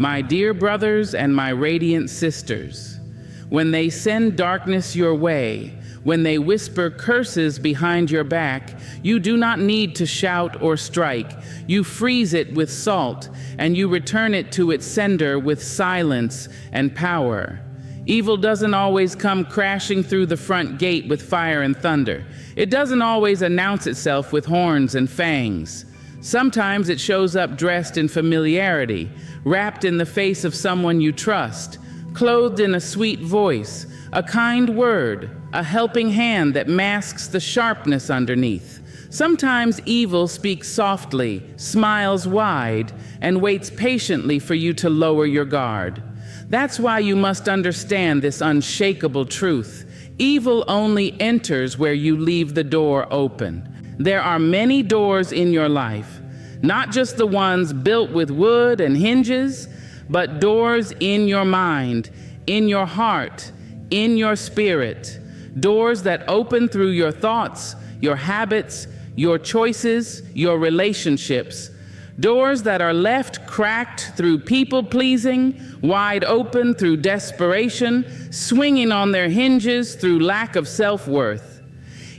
My dear brothers and my radiant sisters, when they send darkness your way, when they whisper curses behind your back, you do not need to shout or strike. You freeze it with salt, and you return it to its sender with silence and power. Evil doesn't always come crashing through the front gate with fire and thunder. It doesn't always announce itself with horns and fangs. Sometimes it shows up dressed in familiarity, wrapped in the face of someone you trust, clothed in a sweet voice, a kind word, a helping hand that masks the sharpness underneath. Sometimes evil speaks softly, smiles wide, and waits patiently for you to lower your guard. That's why you must understand this unshakable truth. Evil only enters where you leave the door open. There are many doors in your life, not just the ones built with wood and hinges, but doors in your mind, in your heart, in your spirit. Doors that open through your thoughts, your habits, your choices, your relationships. Doors that are left cracked through people-pleasing, wide open through desperation, swinging on their hinges through lack of self-worth.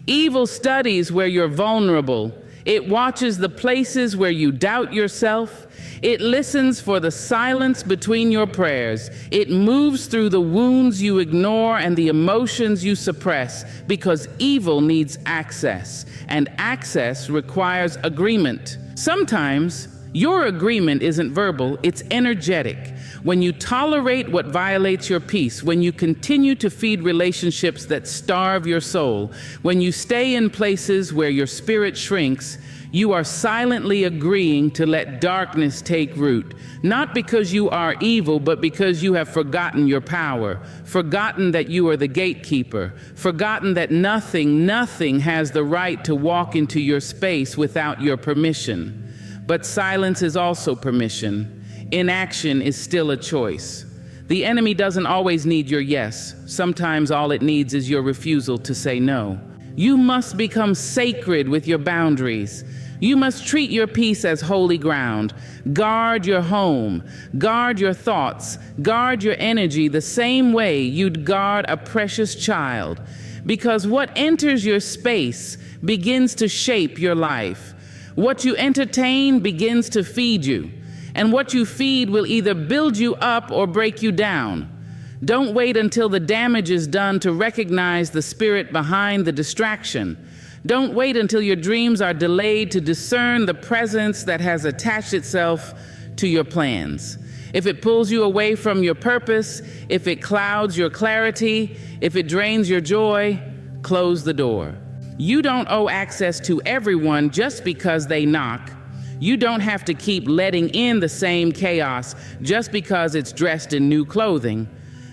Evil studies where you're vulnerable. It watches the places where you doubt yourself. It listens for the silence between your prayers. It moves through the wounds you ignore and the emotions you suppress, because evil needs access, and access requires agreement. Sometimes your agreement isn't verbal, it's energetic. When you tolerate what violates your peace, when you continue to feed relationships that starve your soul, when you stay in places where your spirit shrinks, you are silently agreeing to let darkness take root, not because you are evil, but because you have forgotten your power, forgotten that you are the gatekeeper, forgotten that nothing has the right to walk into your space without your permission. But silence is also permission. Inaction is still a choice. The enemy doesn't always need your yes. Sometimes all it needs is your refusal to say no. You must become sacred with your boundaries. You must treat your peace as holy ground. Guard your home, guard your thoughts, guard your energy the same way you'd guard a precious child. Because what enters your space begins to shape your life. What you entertain begins to feed you. And what you feed will either build you up or break you down. Don't wait until the damage is done to recognize the spirit behind the distraction. Don't wait until your dreams are delayed to discern the presence that has attached itself to your plans. If it pulls you away from your purpose, if it clouds your clarity, if it drains your joy, close the door. You don't owe access to everyone just because they knock. You don't have to keep letting in the same chaos just because it's dressed in new clothing.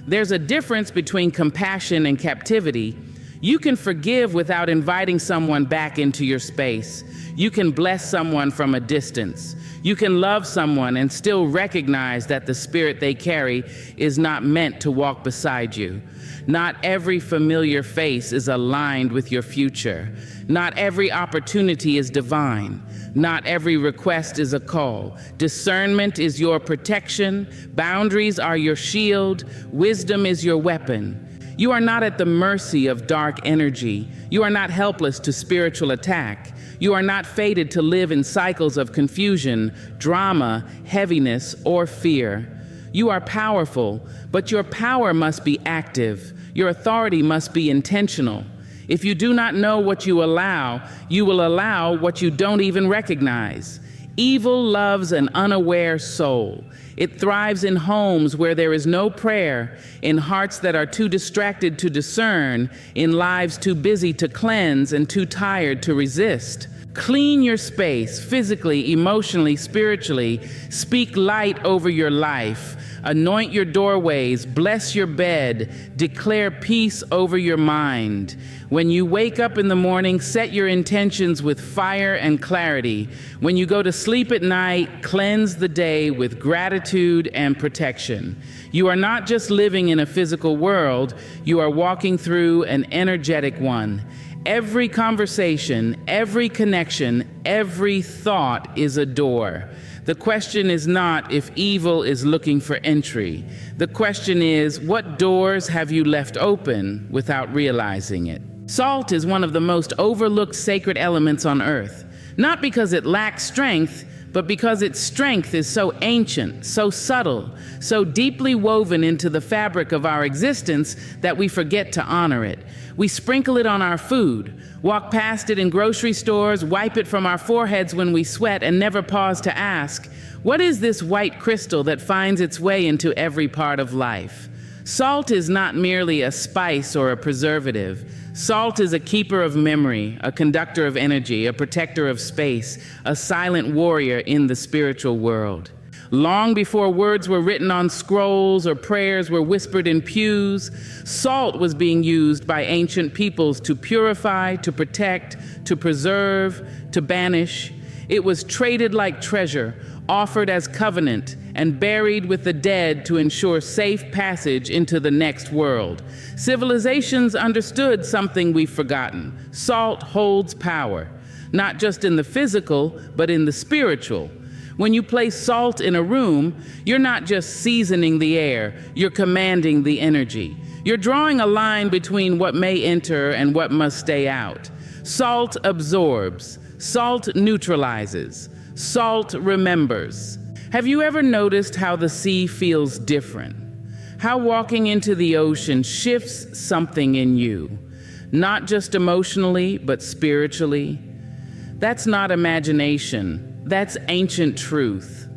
There's a difference between compassion and captivity. You can forgive without inviting someone back into your space. You can bless someone from a distance. You can love someone and still recognize that the spirit they carry is not meant to walk beside you. Not every familiar face is aligned with your future. Not every opportunity is divine. Not every request is a call. Discernment is your protection. Boundaries are your shield. Wisdom is your weapon. You are not at the mercy of dark energy. You are not helpless to spiritual attack. You are not fated to live in cycles of confusion, drama, heaviness, or fear. You are powerful, but your power must be active. Your authority must be intentional. If you do not know what you will allow what you don't even recognize. Evil loves an unaware soul. It thrives in homes where there is no prayer, in hearts that are too distracted to discern, in lives too busy to cleanse and too tired to resist. Clean your space, physically, emotionally, spiritually. Speak light over your life. Anoint your doorways, bless your bed, declare peace over your mind. When you wake up in the morning, set your intentions with fire and clarity. When you go to sleep at night, cleanse the day with gratitude and protection. You are not just living in a physical world, you are walking through an energetic one. Every conversation, every connection, every thought is a door. The question is not if evil is looking for entry. The question is, what doors have you left open without realizing it? Salt is one of the most overlooked sacred elements on earth, not because it lacks strength, but because its strength is so ancient, so subtle, so deeply woven into the fabric of our existence that we forget to honor it. We sprinkle it on our food, walk past it in grocery stores, wipe it from our foreheads when we sweat, and never pause to ask, what is this white crystal that finds its way into every part of life? Salt is not merely a spice or a preservative. Salt is a keeper of memory, a conductor of energy, a protector of space, a silent warrior in the spiritual world. Long before words were written on scrolls or prayers were whispered in pews, salt was being used by ancient peoples to purify, to protect, to preserve, to banish. It was traded like treasure, offered as covenant, and buried with the dead to ensure safe passage into the next world. Civilizations understood something we've forgotten. Salt holds power, not just in the physical, but in the spiritual. When you place salt in a room, you're not just seasoning the air, you're commanding the energy. You're drawing a line between what may enter and what must stay out. Salt absorbs, salt neutralizes, salt remembers. Have you ever noticed how the sea feels different? How walking into the ocean shifts something in you, not just emotionally, but spiritually? That's not imagination, that's ancient truth.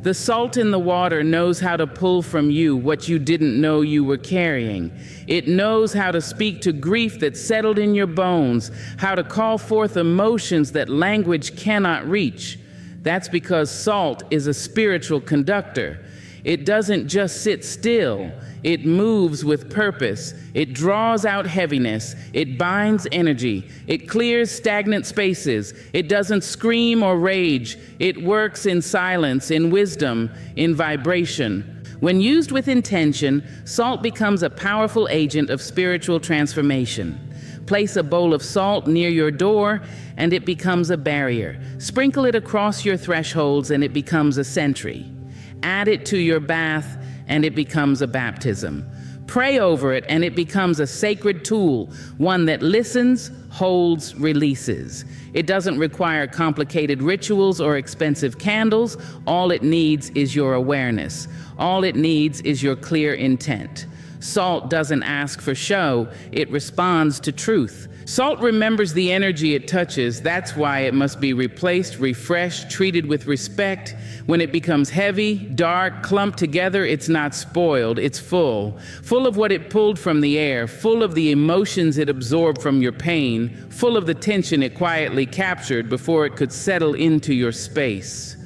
The salt in the water knows how to pull from you what you didn't know you were carrying. It knows how to speak to grief that settled in your bones, how to call forth emotions that language cannot reach. That's because salt is a spiritual conductor. It doesn't just sit still. It moves with purpose. It draws out heaviness. It binds energy. It clears stagnant spaces. It doesn't scream or rage. It works in silence, in wisdom, in vibration. When used with intention, salt becomes a powerful agent of spiritual transformation. Place a bowl of salt near your door, and it becomes a barrier. Sprinkle it across your thresholds, and it becomes a sentry. Add it to your bath, and it becomes a baptism. Pray over it, and it becomes a sacred tool, one that listens, holds, releases. It doesn't require complicated rituals or expensive candles. All it needs is your awareness. All it needs is your clear intent. Salt doesn't ask for show, it responds to truth. Salt remembers the energy it touches. That's why it must be replaced, refreshed, treated with respect. When it becomes heavy, dark, clumped together, it's not spoiled, it's full. Full of what it pulled from the air, full of the emotions it absorbed from your pain, full of the tension it quietly captured before it could settle into your space.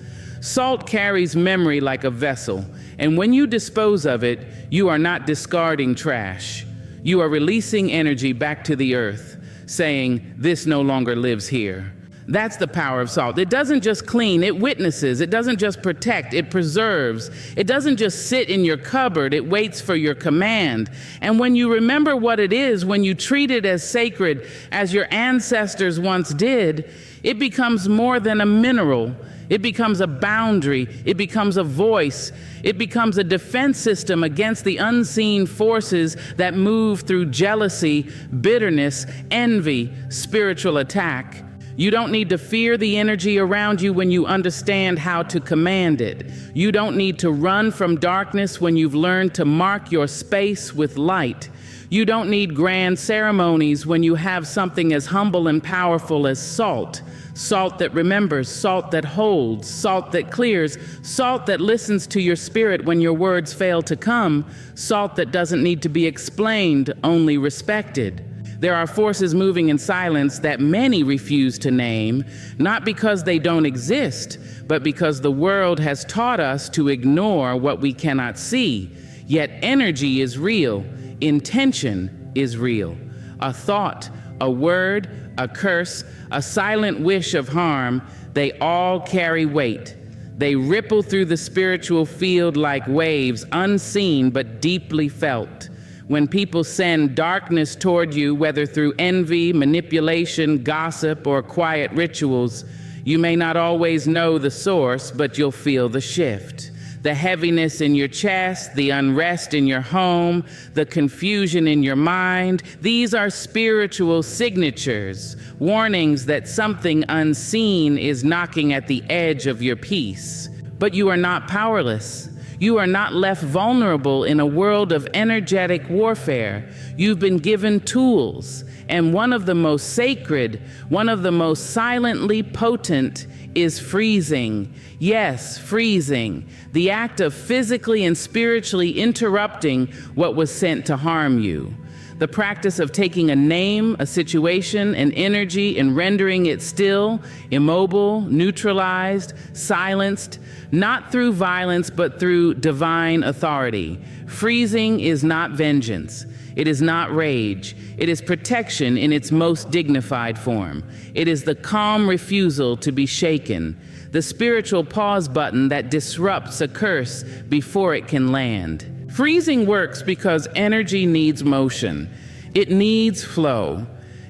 Salt carries memory like a vessel, and when you dispose of it, you are not discarding trash. You are releasing energy back to the earth, saying, this no longer lives here. That's the power of salt. It doesn't just clean, it witnesses. It doesn't just protect, it preserves. It doesn't just sit in your cupboard, it waits for your command. And when you remember what it is, when you treat it as sacred as your ancestors once did, it becomes more than a mineral. It becomes a boundary. It becomes a voice. It becomes a defense system against the unseen forces that move through jealousy, bitterness, envy, spiritual attack. You don't need to fear the energy around you when you understand how to command it. You don't need to run from darkness when you've learned to mark your space with light. You don't need grand ceremonies when you have something as humble and powerful as salt. Salt that remembers, salt that holds, salt that clears, salt that listens to your spirit when your words fail to come, salt that doesn't need to be explained, only respected. There are forces moving in silence that many refuse to name, not because they don't exist, but because the world has taught us to ignore what we cannot see. Yet energy is real, intention is real. A thought, a word, a curse, a silent wish of harm, they all carry weight. They ripple through the spiritual field like waves, unseen but deeply felt. When people send darkness toward you, whether through envy, manipulation, gossip, or quiet rituals, You may not always know the source, but you'll feel the shift. The heaviness in your chest, the unrest in your home, the confusion in your mind. These are spiritual signatures, warnings that something unseen is knocking at the edge of your peace. But you are not powerless. You are not left vulnerable in a world of energetic warfare. You've been given tools, and one of the most sacred, one of the most silently potent is freezing. Yes, freezing. The act of physically and spiritually interrupting what was sent to harm you. The practice of taking a name, a situation, an energy, and rendering it still, immobile, neutralized, silenced, not through violence, but through divine authority. Freezing is not vengeance. It is not rage. It is protection in its most dignified form. It is the calm refusal to be shaken, the spiritual pause button that disrupts a curse before it can land. Freezing works because energy needs motion. It needs flow.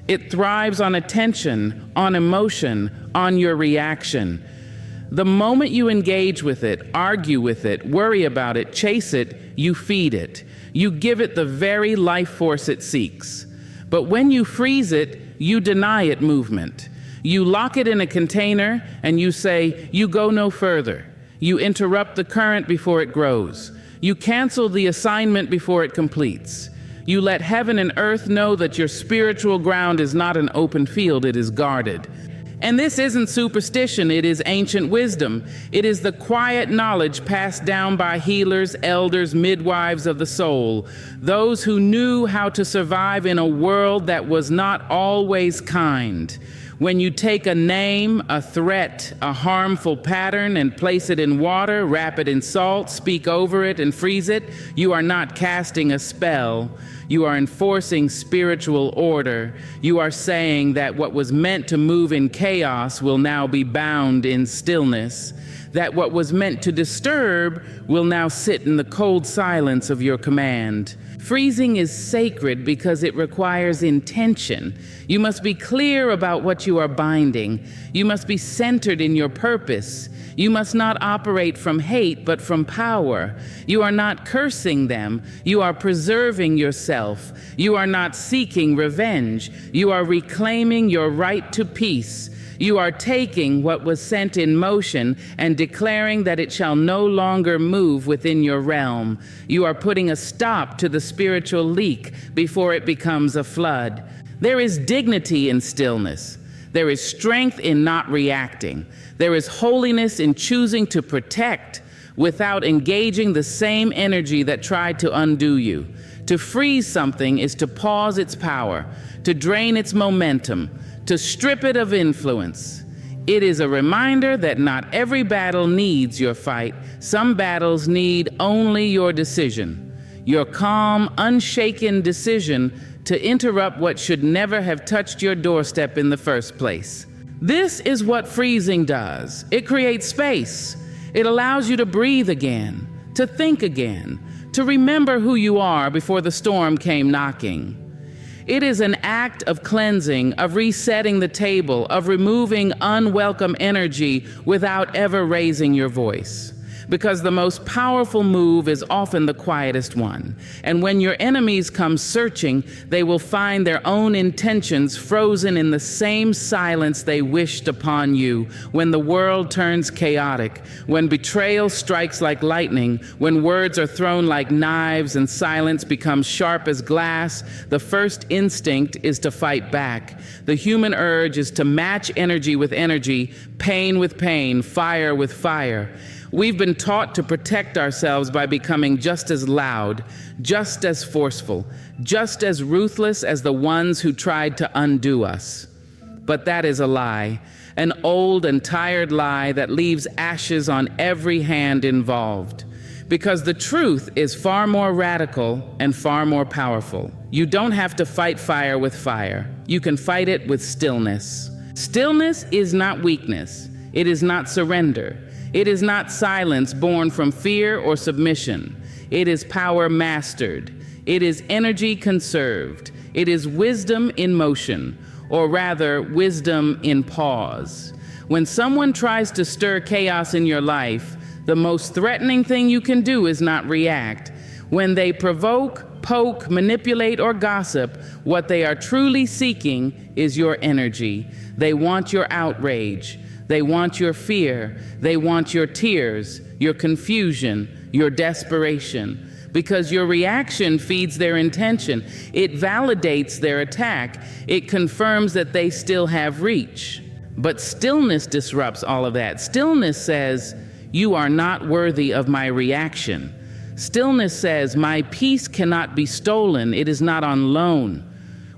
It thrives on attention, on emotion, on your reaction. The moment you engage with it, argue with it, worry about it, chase it, you feed it. You give it the very life force it seeks. But when you freeze it, you deny it movement. You lock it in a container and you say, you go no further. You interrupt the current before it grows. You cancel the assignment before it completes. You let heaven and earth know that your spiritual ground is not an open field, it is guarded. And this isn't superstition, it is ancient wisdom. It is the quiet knowledge passed down by healers, elders, midwives of the soul, those who knew how to survive in a world that was not always kind. When you take a name, a threat, a harmful pattern, and place it in water, wrap it in salt, speak over it, and freeze it, you are not casting a spell. You are enforcing spiritual order. You are saying that what was meant to move in chaos will now be bound in stillness. That what was meant to disturb will now sit in the cold silence of your command. Freezing is sacred because it requires intention. You must be clear about what you are binding. You must be centered in your purpose. You must not operate from hate, but from power. You are not cursing them. You are preserving yourself. You are not seeking revenge. You are reclaiming your right to peace. You are taking what was sent in motion and declaring that it shall no longer move within your realm. You are putting a stop to the spiritual leak before it becomes a flood. There is dignity in stillness. There is strength in not reacting. There is holiness in choosing to protect without engaging the same energy that tried to undo you. To freeze something is to pause its power, to drain its momentum, to strip it of influence. It is a reminder that not every battle needs your fight. Some battles need only your decision, your calm, unshaken decision to interrupt what should never have touched your doorstep in the first place. This is what freezing does. It creates space. It allows you to breathe again, to think again, to remember who you are before the storm came knocking. It is an act of cleansing, of resetting the table, of removing unwelcome energy without ever raising your voice. Because the most powerful move is often the quietest one. And when your enemies come searching, they will find their own intentions frozen in the same silence they wished upon you. When the world turns chaotic, when betrayal strikes like lightning, when words are thrown like knives and silence becomes sharp as glass, the first instinct is to fight back. The human urge is to match energy with energy, pain with pain, fire with fire. We've been taught to protect ourselves by becoming just as loud, just as forceful, just as ruthless as the ones who tried to undo us. But that is a lie, an old and tired lie that leaves ashes on every hand involved. Because the truth is far more radical and far more powerful. You don't have to fight fire with fire. You can fight it with stillness. Stillness is not weakness. It is not surrender. It is not silence born from fear or submission. It is power mastered. It is energy conserved. It is wisdom in motion, or rather, wisdom in pause. When someone tries to stir chaos in your life, the most threatening thing you can do is not react. When they provoke, poke, manipulate, or gossip, what they are truly seeking is your energy. They want your outrage. They want your fear. They want your tears, your confusion, your desperation. Because your reaction feeds their intention. It validates their attack. It confirms that they still have reach. But stillness disrupts all of that. Stillness says, you are not worthy of my reaction. Stillness says, my peace cannot be stolen. It is not on loan.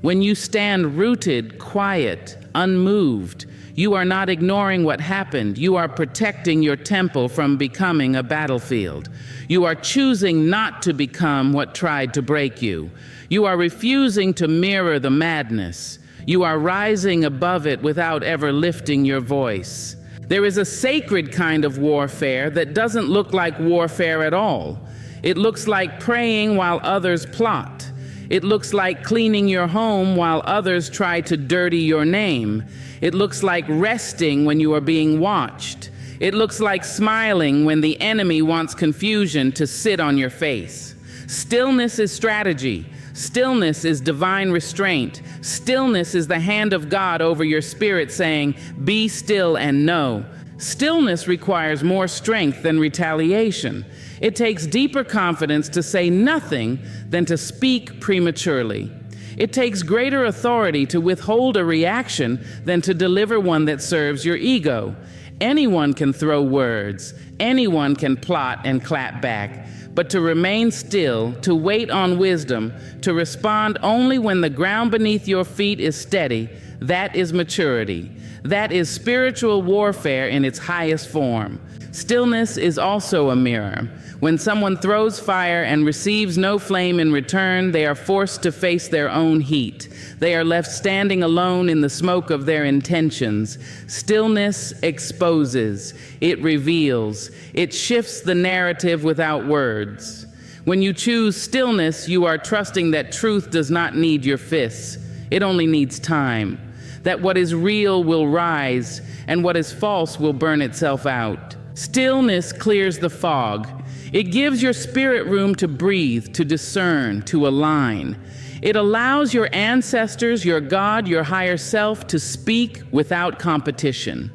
When you stand rooted, quiet, unmoved, you are not ignoring what happened. You are protecting your temple from becoming a battlefield. You are choosing not to become what tried to break you. You are refusing to mirror the madness. You are rising above it without ever lifting your voice. There is a sacred kind of warfare that doesn't look like warfare at all. It looks like praying while others plot. It looks like cleaning your home while others try to dirty your name. It looks like resting when you are being watched. It looks like smiling when the enemy wants confusion to sit on your face. Stillness is strategy. Stillness is divine restraint. Stillness is the hand of God over your spirit saying, be still and know. Stillness requires more strength than retaliation. It takes deeper confidence to say nothing than to speak prematurely. It takes greater authority to withhold a reaction than to deliver one that serves your ego. Anyone can throw words. Anyone can plot and clap back. But to remain still, to wait on wisdom, to respond only when the ground beneath your feet is steady, that is maturity. That is spiritual warfare in its highest form. Stillness is also a mirror. When someone throws fire and receives no flame in return, they are forced to face their own heat. They are left standing alone in the smoke of their intentions. Stillness exposes. It reveals. It shifts the narrative without words. When you choose stillness, you are trusting that truth does not need your fists. It only needs time. That what is real will rise, and what is false will burn itself out. Stillness clears the fog. It gives your spirit room to breathe, to discern, to align. It allows your ancestors, your God, your higher self to speak without competition.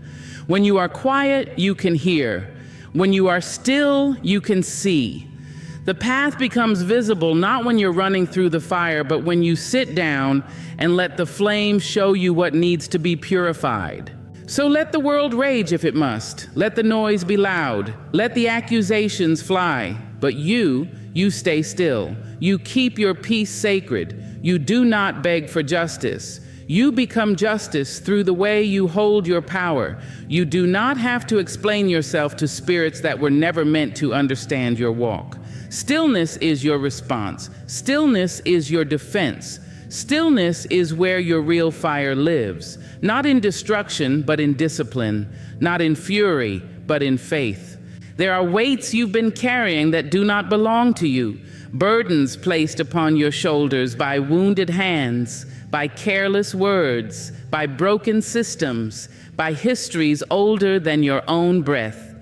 When you are quiet, you can hear. When you are still, you can see. The path becomes visible not when you're running through the fire, but when you sit down and let the flame show you what needs to be purified. So let the world rage if it must. Let the noise be loud. Let the accusations fly. But you stay still. You keep your peace sacred. You do not beg for justice. You become justice through the way you hold your power. You do not have to explain yourself to spirits that were never meant to understand your walk. Stillness is your response. Stillness is your defense. Stillness is where your real fire lives, not in destruction, but in discipline, not in fury, but in faith. There are weights you've been carrying that do not belong to you, burdens placed upon your shoulders by wounded hands, by careless words, by broken systems, by histories older than your own breath.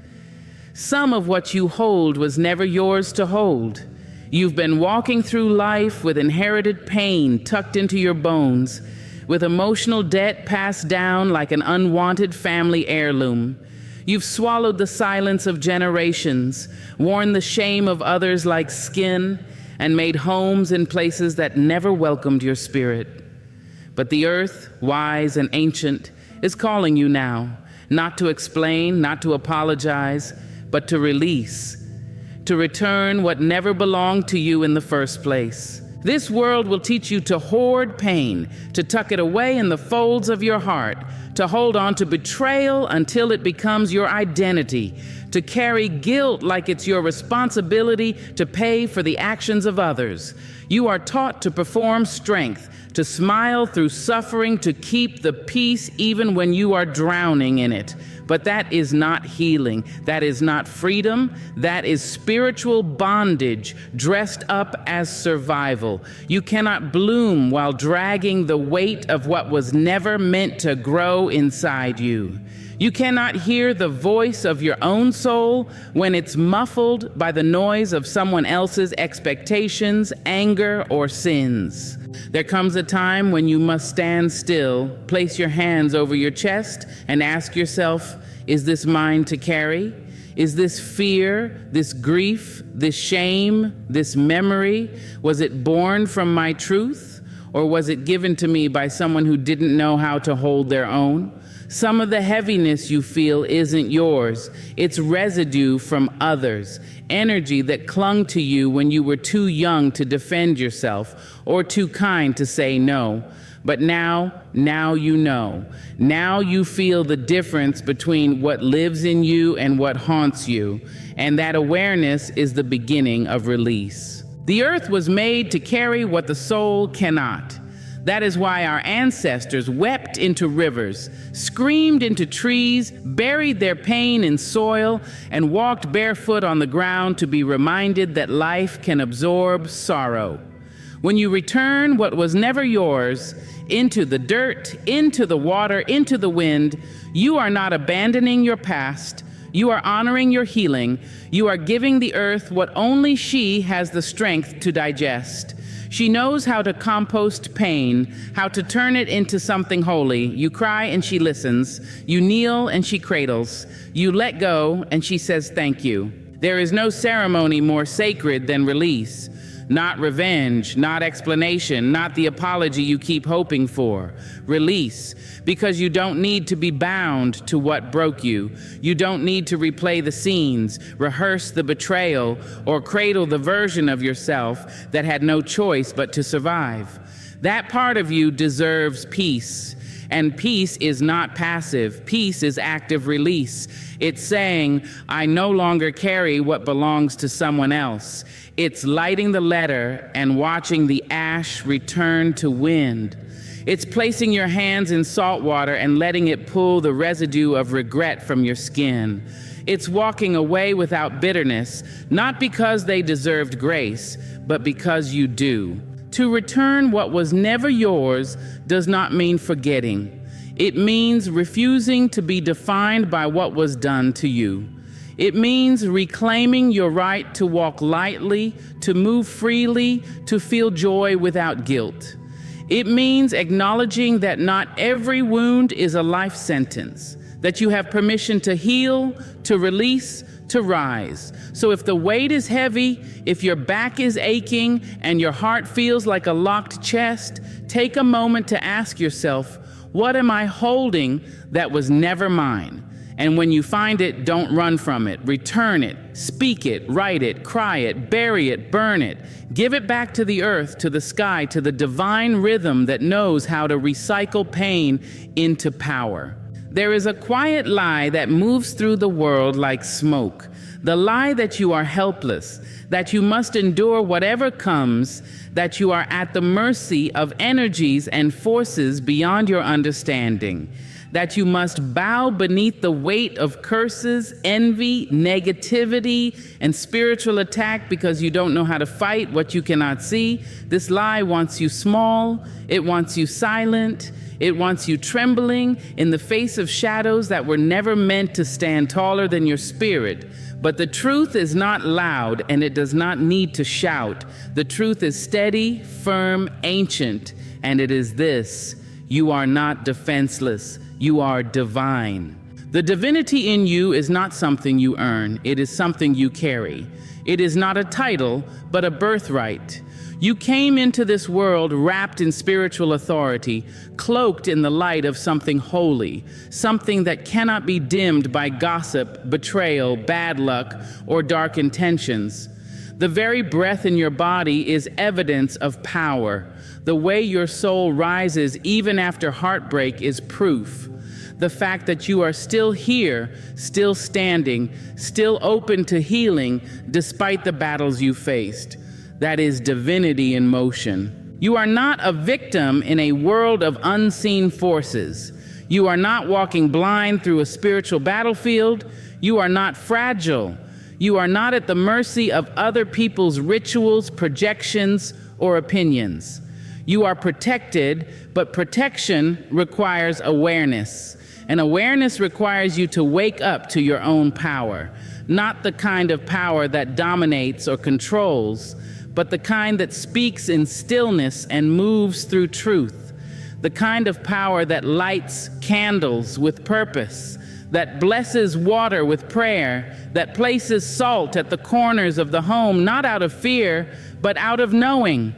Some of what you hold was never yours to hold. You've been walking through life with inherited pain tucked into your bones, with emotional debt passed down like an unwanted family heirloom. You've swallowed the silence of generations, worn the shame of others like skin, and made homes in places that never welcomed your spirit. But the earth, wise and ancient, is calling you now, not to explain, not to apologize, but to release, to return what never belonged to you in the first place. This world will teach you to hoard pain, to tuck it away in the folds of your heart, to hold on to betrayal until it becomes your identity, to carry guilt like it's your responsibility to pay for the actions of others. You are taught to perform strength, to smile through suffering, to keep the peace even when you are drowning in it. But that is not healing. That is not freedom. That is spiritual bondage dressed up as survival. You cannot bloom while dragging the weight of what was never meant to grow sorrow inside you. You cannot hear the voice of your own soul when it's muffled by the noise of someone else's expectations, anger, or sins. There comes a time when you must stand still, place your hands over your chest, and ask yourself, is this mine to carry? Is this fear, this grief, this shame, this memory, was it born from my truth? Or was it given to me by someone who didn't know how to hold their own? Some of the heaviness you feel isn't yours. It's residue from others, energy that clung to you when you were too young to defend yourself or too kind to say no. But now you know. Now you feel the difference between what lives in you and what haunts you, and that awareness is the beginning of release. The earth was made to carry what the soul cannot. That is why our ancestors wept into rivers, screamed into trees, buried their pain in soil, and walked barefoot on the ground to be reminded that life can absorb sorrow. When you return what was never yours into the dirt, into the water, into the wind, you are not abandoning your past. You are honoring your healing. You are giving the earth what only she has the strength to digest. She knows how to compost pain, how to turn it into something holy. You cry and she listens. You kneel and she cradles. You let go and she says thank you. There is no ceremony more sacred than release. Not revenge, not explanation, not the apology you keep hoping for. Release, because you don't need to be bound to what broke you. You don't need to replay the scenes, rehearse the betrayal, or cradle the version of yourself that had no choice but to survive. That part of you deserves peace. And peace is not passive. Peace is active release. It's saying, I no longer carry what belongs to someone else. It's lighting the letter and watching the ash return to wind. It's placing your hands in salt water and letting it pull the residue of regret from your skin. It's walking away without bitterness, not because they deserved grace, but because you do. To return what was never yours does not mean forgetting. It means refusing to be defined by what was done to you. It means reclaiming your right to walk lightly, to move freely, to feel joy without guilt. It means acknowledging that not every wound is a life sentence, that you have permission to heal, to release, to rise. So if the weight is heavy, if your back is aching, and your heart feels like a locked chest, take a moment to ask yourself, what am I holding that was never mine? And when you find it, don't run from it. Return it, speak it, write it, cry it, bury it, burn it. Give it back to the earth, to the sky, to the divine rhythm that knows how to recycle pain into power. There is a quiet lie that moves through the world like smoke. The lie that you are helpless, that you must endure whatever comes, that you are at the mercy of energies and forces beyond your understanding, that you must bow beneath the weight of curses, envy, negativity, and spiritual attack because you don't know how to fight what you cannot see. This lie wants you small, it wants you silent, it wants you trembling in the face of shadows that were never meant to stand taller than your spirit. But the truth is not loud, and it does not need to shout. The truth is steady, firm, ancient, and it is this: you are not defenseless. You are divine. The divinity in you is not something you earn. It is something you carry. It is not a title, but a birthright. You came into this world wrapped in spiritual authority, cloaked in the light of something holy, something that cannot be dimmed by gossip, betrayal, bad luck, or dark intentions. The very breath in your body is evidence of power. The way your soul rises even after heartbreak is proof. The fact that you are still here, still standing, still open to healing despite the battles you faced. That is divinity in motion. You are not a victim in a world of unseen forces. You are not walking blind through a spiritual battlefield. You are not fragile. You are not at the mercy of other people's rituals, projections, or opinions. You are protected, but protection requires awareness. And awareness requires you to wake up to your own power, not the kind of power that dominates or controls, but the kind that speaks in stillness and moves through truth, the kind of power that lights candles with purpose, that blesses water with prayer, that places salt at the corners of the home, not out of fear, but out of knowing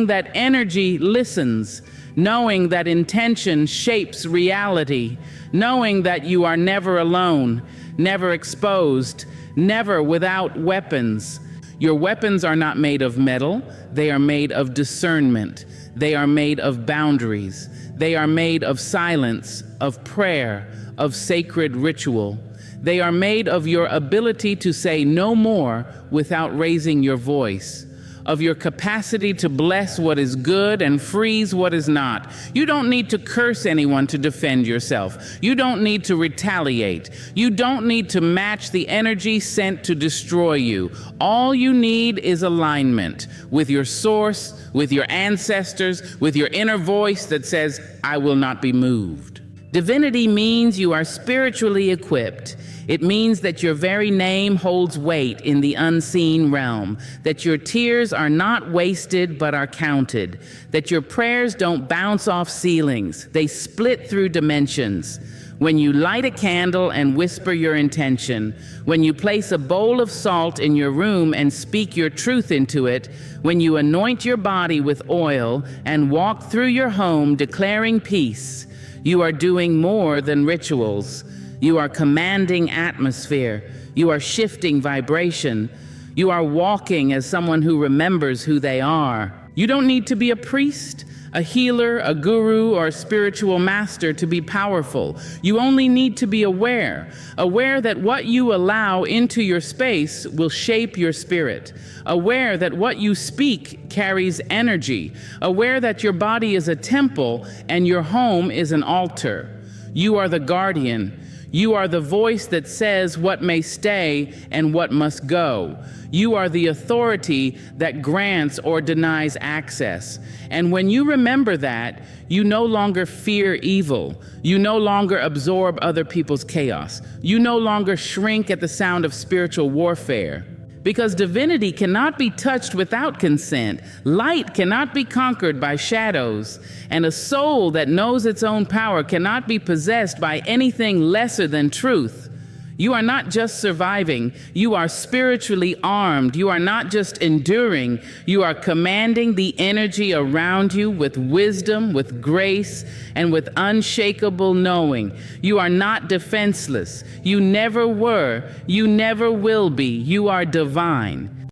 that energy listens, knowing that intention shapes reality, knowing that you are never alone, never exposed, never without weapons. Your weapons are not made of metal, they are made of discernment. They are made of boundaries. They are made of silence, of prayer, of sacred ritual. They are made of your ability to say no more without raising your voice, of your capacity to bless what is good and freeze what is not. You don't need to curse anyone to defend yourself. You don't need to retaliate. You don't need to match the energy sent to destroy you. All you need is alignment with your source, with your ancestors, with your inner voice that says, I will not be moved. Divinity means you are spiritually equipped. It means that your very name holds weight in the unseen realm, that your tears are not wasted but are counted, that your prayers don't bounce off ceilings, they split through dimensions. When you light a candle and whisper your intention, when you place a bowl of salt in your room and speak your truth into it, when you anoint your body with oil and walk through your home declaring peace, you are doing more than rituals. You are commanding atmosphere. You are shifting vibration. You are walking as someone who remembers who they are. You don't need to be a priest, a healer, a guru, or a spiritual master to be powerful. You only need to be aware that what you allow into your space will shape your spirit, aware that what you speak carries energy, aware that your body is a temple and your home is an altar. You are the guardian. You are the voice that says what may stay and what must go. You are the authority that grants or denies access. And when you remember that, you no longer fear evil. You no longer absorb other people's chaos. You no longer shrink at the sound of spiritual warfare. Because divinity cannot be touched without consent. Light cannot be conquered by shadows. And a soul that knows its own power cannot be possessed by anything lesser than truth. You are not just surviving, you are spiritually armed. You are not just enduring, you are commanding the energy around you with wisdom, with grace, and with unshakable knowing. You are not defenseless. You never were, you never will be. You are divine.